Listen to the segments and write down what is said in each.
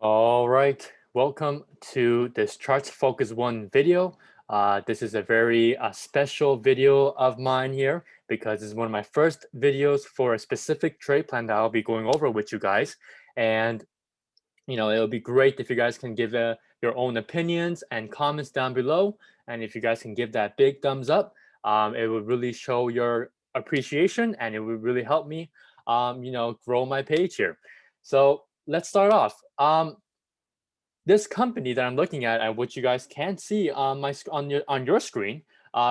All right, welcome to this Charts Focus 1 video. This is a very special video of mine here because this is one of my first videos for a specific trade plan that I'll be going over with you guys. And, it'll be great if you guys can give your own opinions and comments down below. And if you guys can give that big thumbs up, it would really show your appreciation and it would really help me, grow my page here. So let's start off. This company that I'm looking at, and which you guys can see on your screen,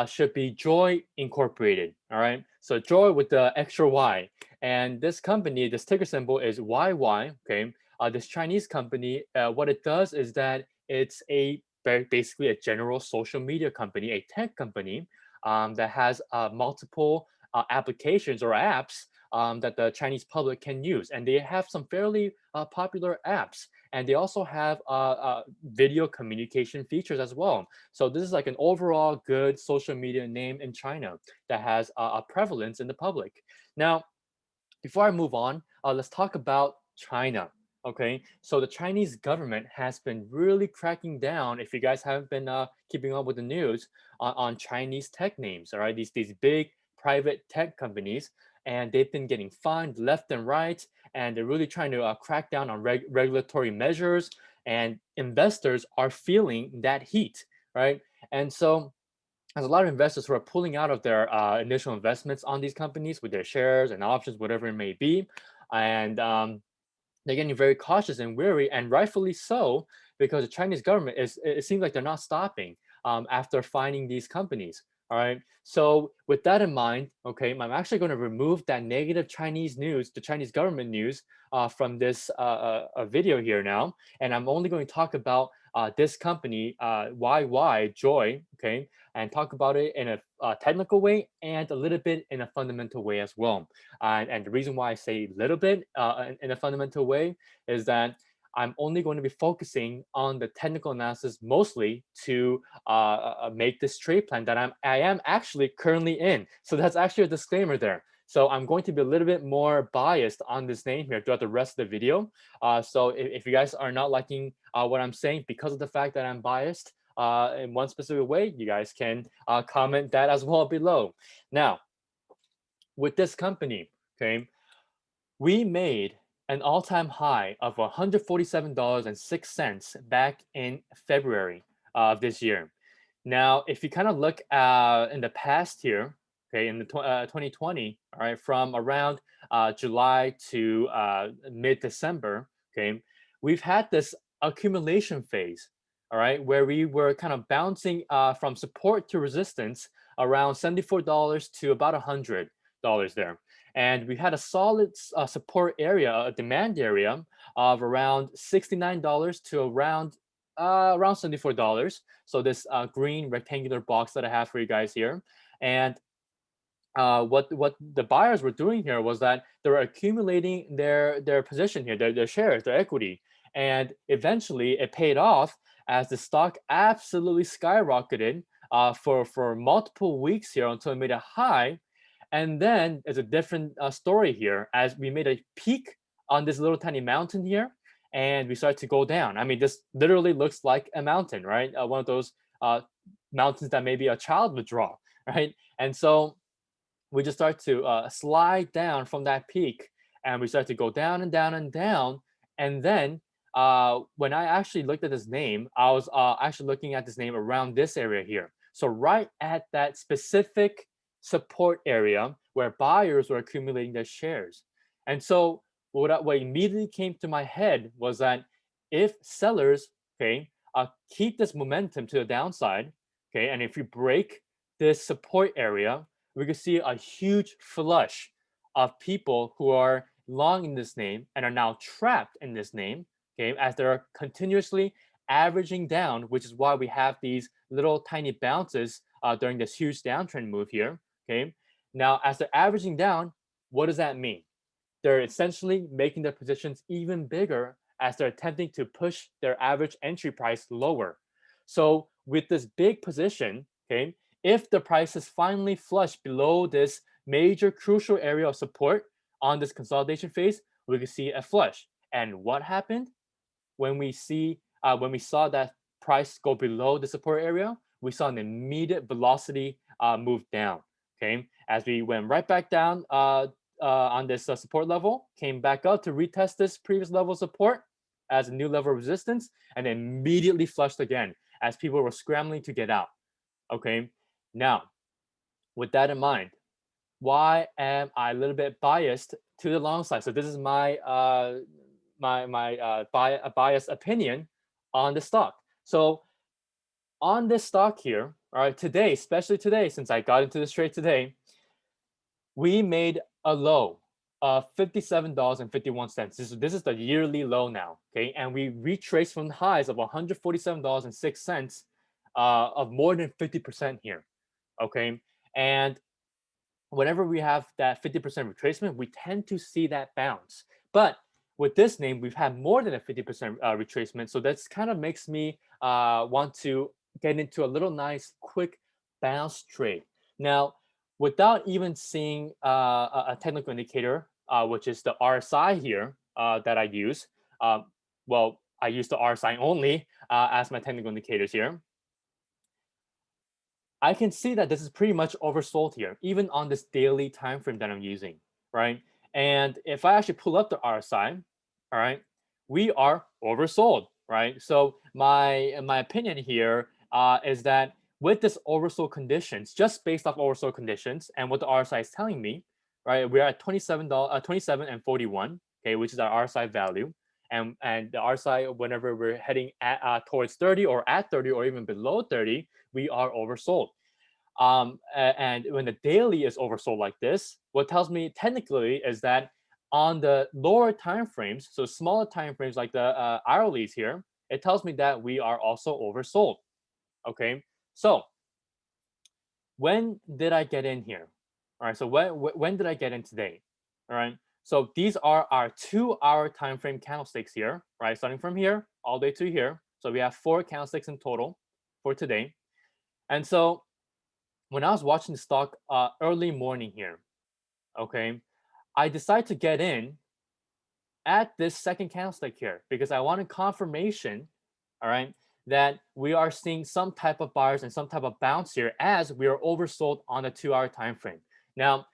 should be Joy Incorporated. All right, so Joy with the extra Y, and this company, this ticker symbol is YY. Okay, this Chinese company, what it does is that it's basically a general social media company, a tech company that has multiple applications or apps that the Chinese public can use, and they have some fairly popular apps, and they also have video communication features as well. So this is like an overall good social media name in China that has a prevalence in the public. Now, before I move on, let's talk about China. Okay, so the Chinese government has been really cracking down. If you guys haven't been keeping up with the news on Chinese tech names, all right, these big private tech companies, and they've been getting fined left and right, and they're really trying to crack down on regulatory measures, and investors are feeling that heat, right? And so there's a lot of investors who are pulling out of their initial investments on these companies with their shares and options, whatever it may be, and they're getting very cautious and wary, and rightfully so, because the Chinese government is. It seems like they're not stopping after finding these companies. All right. So with that in mind, okay, I'm actually going to remove that negative Chinese news, the Chinese government news, from this video here now, and I'm only going to talk about this company, YY Joy, okay, and talk about it in a technical way and a little bit in a fundamental way as well. And the reason why I say little bit in a fundamental way is that I'm only going to be focusing on the technical analysis mostly to make this trade plan that I am actually currently in. So that's actually a disclaimer there. So I'm going to be a little bit more biased on this name here throughout the rest of the video. So if you guys are not liking what I'm saying because of the fact that I'm biased in one specific way, you guys can comment that as well below. Now, with this company, okay, we made an all-time high of $147.06 back in February of this year. Now, if you kind of look in the past here, okay, in the 2020, all right, from around July to mid-December, okay, we've had this accumulation phase, all right, where we were kind of bouncing from support to resistance around $74 to about $100 there. And we had a solid support area, a demand area of around $69 to around $74. So this green rectangular box that I have for you guys here. And what the buyers were doing here was that they were accumulating their position here, their shares, their equity, and eventually it paid off as the stock absolutely skyrocketed for multiple weeks here until it made a high. And then there's a different story here as we made a peak on this little tiny mountain here, and we started to go down. I mean, this literally looks like a mountain, right? One of those mountains that maybe a child would draw, right? And so we just start to slide down from that peak, and we start to go down and down and down. And then when I actually looked at this name, I was actually looking at this name around this area here. So right at that specific support area where buyers were accumulating their shares. And so what immediately came to my head was that if sellers, okay, keep this momentum to the downside, okay, and if you break this support area, we could see a huge flush of people who are long in this name and are now trapped in this name, okay, as they're continuously averaging down, which is why we have these little tiny bounces during this huge downtrend move here, okay. Now, as they're averaging down, what does that mean? They're essentially making their positions even bigger as they're attempting to push their average entry price lower. So with this big position, okay, if the price is finally flush below this major crucial area of support on this consolidation phase, we can see a flush. And what happened? when we saw that price go below the support area, we saw an immediate velocity move down. Okay, as we went right back down on this support level, came back up to retest this previous level of support as a new level of resistance, and immediately flushed again as people were scrambling to get out. Okay, now with that in mind, why am I a little bit biased to the long side? So this is my biased opinion on the stock. So on this stock here, all right, today, especially today, since I got into this trade today, we made a low of $57.51. This is the yearly low now, okay? And we retraced from the highs of $147.06 of more than 50% here, okay? And whenever we have that 50% retracement, we tend to see that bounce. But with this name, we've had more than a 50% retracement. So that's kind of makes me want to get into a little nice quick bounce trade. Now, without even seeing a technical indicator, which is the RSI here that I use, well, I use the RSI only as my technical indicators here. I can see that this is pretty much oversold here, even on this daily time frame that I'm using, right? And if I actually pull up the RSI, all right, we are oversold, right? So my opinion here is that with this oversold conditions, just based off oversold conditions and what the RSI is telling me, right, we're at $27 and 41, okay, which is our RSI value. And the RSI, whenever we're heading towards 30 or at 30 or even below 30, we are oversold. And when the daily is oversold like this, what tells me technically is that on the lower time frames, so smaller time frames like the hourlies here, it tells me that we are also oversold. Okay, so when did I get in here? All right, so when did I get in today? All right, so these are our 2-hour time frame candlesticks here, right? Starting from here all the way to here. So we have 4 candlesticks in total for today. And so when I was watching the stock early morning here, okay, I decided to get in at this second candlestick here because I wanted confirmation, all right, that we are seeing some type of buyers and some type of bounce here as we are oversold on the 2-hour time frame. Now,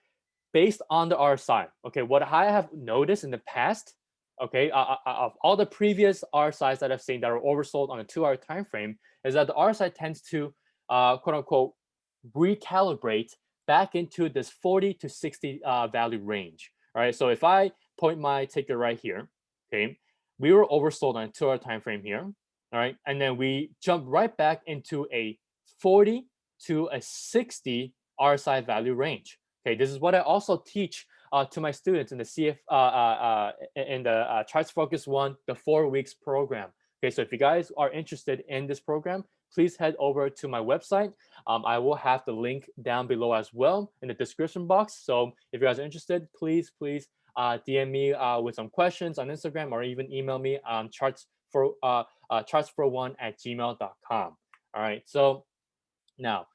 based on the RSI, okay, what I have noticed in the past, okay, of all the previous RSIs that I've seen that are oversold on a 2-hour time frame, is that the RSI tends to quote unquote recalibrate back into this 40 to 60 value range. All right, so if I point my ticker right here, okay, we were oversold on a 2-hour time frame here. All right, and then we jump right back into a 40 to a 60 RSI value range. Okay, this is what I also teach to my students in the Charts Focus One, the 4 weeks program. Okay, so if you guys are interested in this program, please head over to my website. I will have the link down below as well in the description box. So if you guys are interested, please DM me with some questions on Instagram or even email me on charts41@gmail.com. All right, so now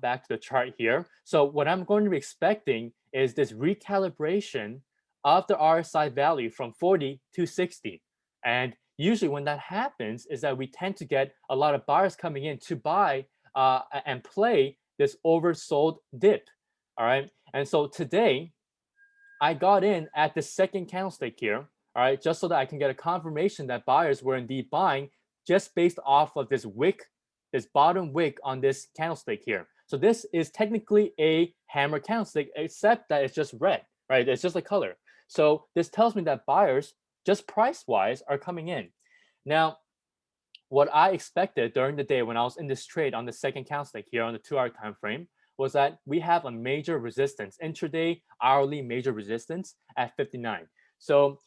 back to the chart here. So what I'm going to be expecting is this recalibration of the RSI value from 40 to 60. And usually when that happens is that we tend to get a lot of buyers coming in to buy and play this oversold dip. All right. And so today I got in at the second candlestick here. All right. Just so that I can get a confirmation that buyers were indeed buying just based off of this wick, this bottom wick on this candlestick here. So this is technically a hammer candlestick, except that it's just red, right? It's just a color. So this tells me that buyers, just price-wise, are coming in. Now, what I expected during the day when I was in this trade on the second candlestick here on the 2-hour time frame was that we have a major resistance, intraday hourly major resistance at 59. So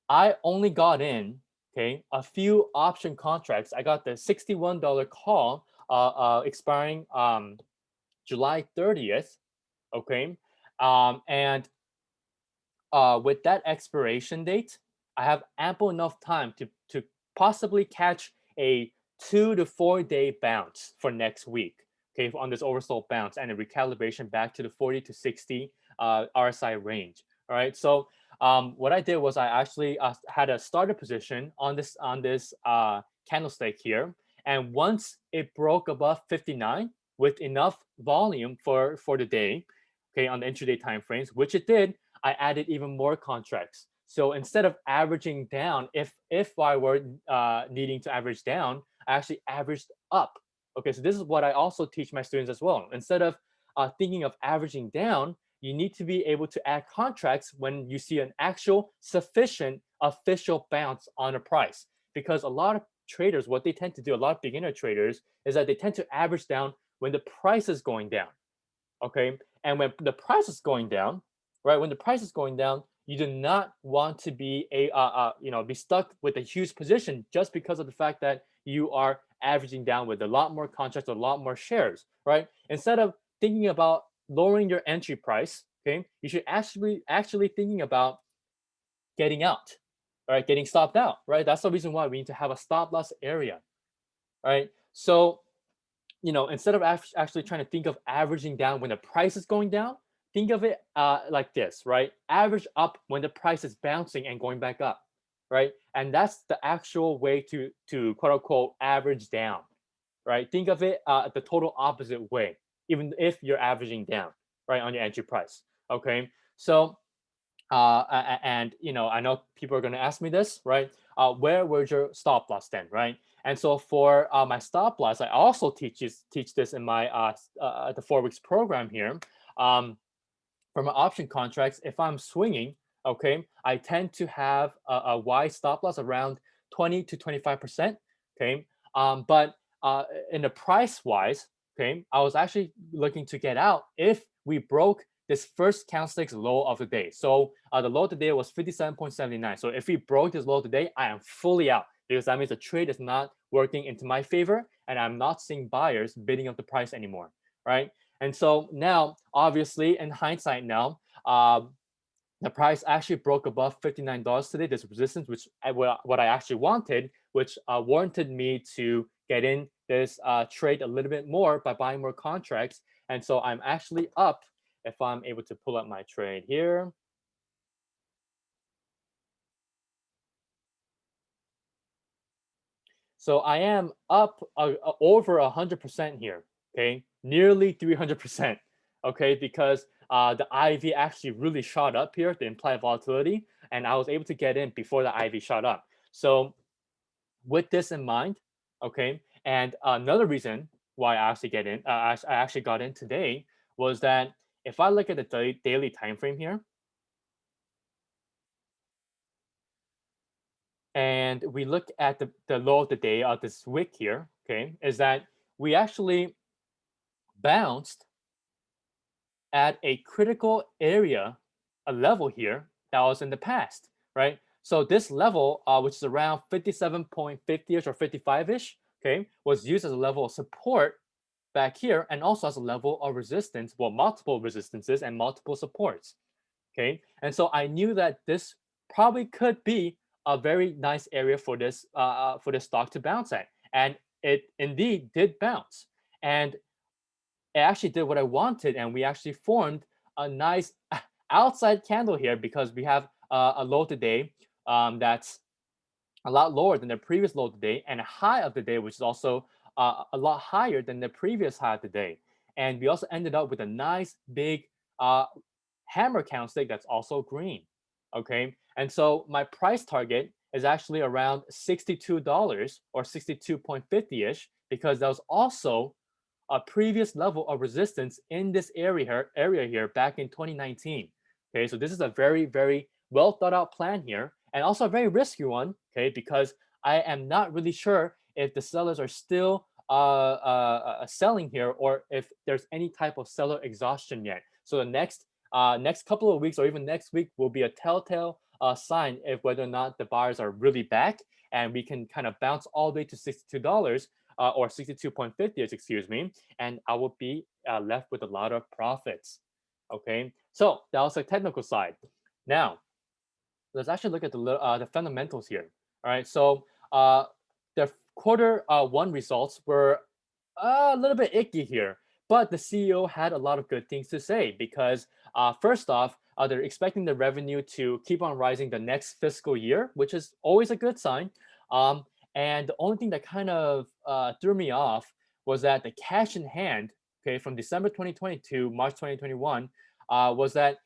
I only got in, okay, a few option contracts. I got the $61 call expiring July 30th, okay, and with that expiration date, I have ample enough time to possibly catch a 2 to 4 day bounce for next week, okay, on this oversold bounce and a recalibration back to the 40 to 60 RSI range. All right, so what I did was I actually had a starter position on this candlestick here, and once it broke above 59 with enough volume for the day, okay, on the intraday time frames, which it did, I added even more contracts. So instead of averaging down, if I were needing to average down, I actually averaged up. Okay, so this is what I also teach my students as well. Instead of thinking of averaging down, you need to be able to add contracts when you see an actual sufficient official bounce on a price. Because a lot of traders, what they tend to do, a lot of beginner traders, is that they tend to average down when the price is going down. Okay, and when the price is going down, right? When the price is going down, you do not want to be be stuck with a huge position just because of the fact that you are averaging down with a lot more contracts, a lot more shares, right? Instead of thinking about lowering your entry price, okay, you should actually thinking about getting out, right? Getting stopped out, right? That's the reason why we need to have a stop loss area, right? So instead of actually trying to think of averaging down when the price is going down, think of it like this, right? Average up when the price is bouncing and going back up, right? And that's the actual way to quote unquote average down, right? Think of it the total opposite way, even if you're averaging down, right, on your entry price. Okay, so and I know people are going to ask me this, right? Where was your stop loss then, right? And so for my stop loss, I also teach this in my the 4 weeks program here. For my option contracts, if I'm swinging, okay, I tend to have a wide stop loss around 20 to 25%. Okay, but in the price wise, okay, I was actually looking to get out if we broke this first candlestick's low of the day. So the low of the day was 57.79. So if we broke this low today, I am fully out because that means the trade is not working into my favor and I'm not seeing buyers bidding up the price anymore, right? And so now, obviously, in hindsight, now the price actually broke above $59 today. This resistance, which what I actually wanted, which warranted me to get in this trade a little bit more by buying more contracts. And so I'm actually up. If I'm able to pull up my trade here, so I am up over 100% here. Okay, nearly 300%. Okay, because the IV actually really shot up here, the implied volatility, and I was able to get in before the IV shot up. So with this in mind, okay, and another reason why I actually get in, I actually got in today was that if I look at the daily time frame here, and we look at the low of the day of this wick here, okay, is that we actually bounced at a critical area, a level here that was in the past, right? So this level, which is around 57.50-ish or 55-ish, okay, was used as a level of support back here and also as a level of resistance, well, multiple resistances and multiple supports, okay? And so I knew that this probably could be a very nice area for this stock to bounce at, and it indeed did bounce. And it actually did what I wanted, and we actually formed a nice outside candle here because we have a low today that's a lot lower than the previous low today, and a high of the day, which is also a lot higher than the previous high of the day. And we also ended up with a nice big uh, hammer candlestick that's also green. Okay, and so my price target is actually around $62 or 62.50 ish because that was also a previous level of resistance in this area here back in 2019. Okay, so this is a very, very well thought out plan here, and also a very risky one. Okay, because I am not really sure if the sellers are still selling here or if there's any type of seller exhaustion yet. So the next couple of weeks or even next week will be a telltale sign if whether or not the buyers are really back and we can kind of bounce all the way to $62 or 62.50, excuse me, and I will be left with a lot of profits. Okay, so that was the technical side. Now, let's actually look at the fundamentals here. All right, so the quarter one results were a little bit icky here, but the CEO had a lot of good things to say because first off, they're expecting the revenue to keep on rising the next fiscal year, which is always a good sign. Um, and the only thing that kind of threw me off was that the cash in hand, okay, from December 2020 to March 2021, was that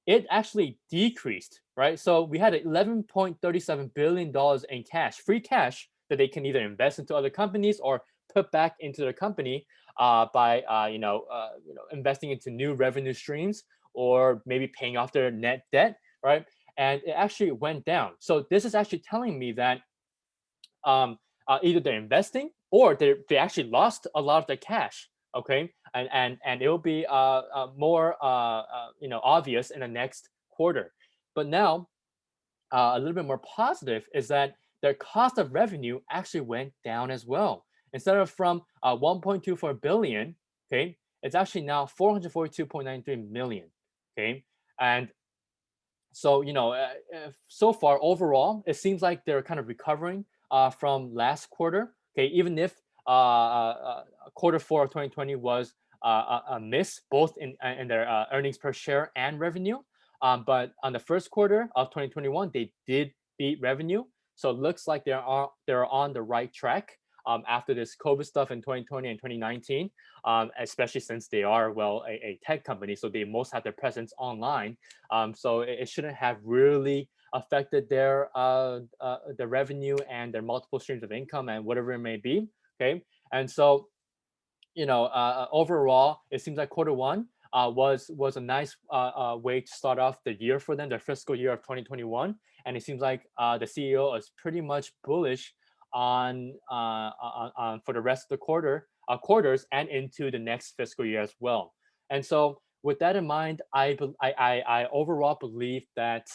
it actually decreased, right? So we had $11.37 billion in cash, free cash that they can either invest into other companies or put back into the company by investing into new revenue streams or maybe paying off their net debt, right? And it actually went down. So this is actually telling me that either they're investing or they actually lost a lot of their cash. Okay, and it will be more obvious in the next quarter. But now a little bit more positive is that their cost of revenue actually went down as well. Instead of from 1.24 billion, okay, it's actually now 442.93 million. Okay, and so so far overall it seems like they're kind of recovering from last quarter. Okay, even if quarter four of 2020 was a miss both in their earnings per share and revenue, but on the first quarter of 2021 they did beat revenue, so it looks like they're on the right track after this COVID stuff in 2020 and 2019, especially since they are, well, a tech company, so they most have their presence online. So it shouldn't have really affected their revenue and their multiple streams of income and whatever it may be. Okay, and so overall, it seems like quarter one was a nice way to start off the year for them, their fiscal year of 2021, and it seems like the CEO is pretty much bullish on for the rest of the quarters and into the next fiscal year as well. And so, with that in mind, I overall believe that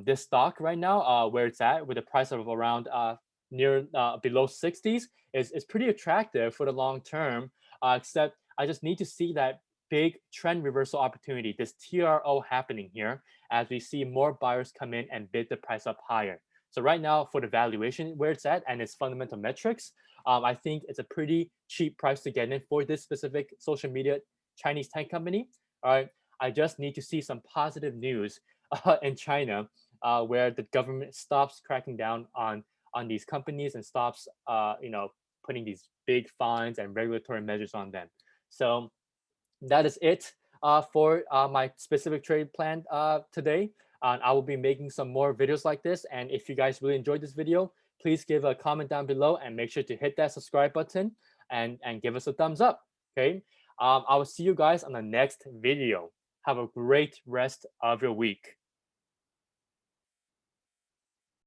this stock right now, where it's at with a price of around near below 60s, is pretty attractive for the long term. Except I just need to see that big trend reversal opportunity, this TRO happening here, as we see more buyers come in and bid the price up higher. So right now, for the valuation where it's at and its fundamental metrics, I think it's a pretty cheap price to get in for this specific social media Chinese tech company. All right, I just need to see some positive news in China, where the government stops cracking down on these companies and stops, putting these big fines and regulatory measures on them. So that is it for my specific trade plan today. I will be making some more videos like this. And if you guys really enjoyed this video, please give a comment down below and make sure to hit that subscribe button and give us a thumbs up. Okay. I will see you guys on the next video. Have a great rest of your week.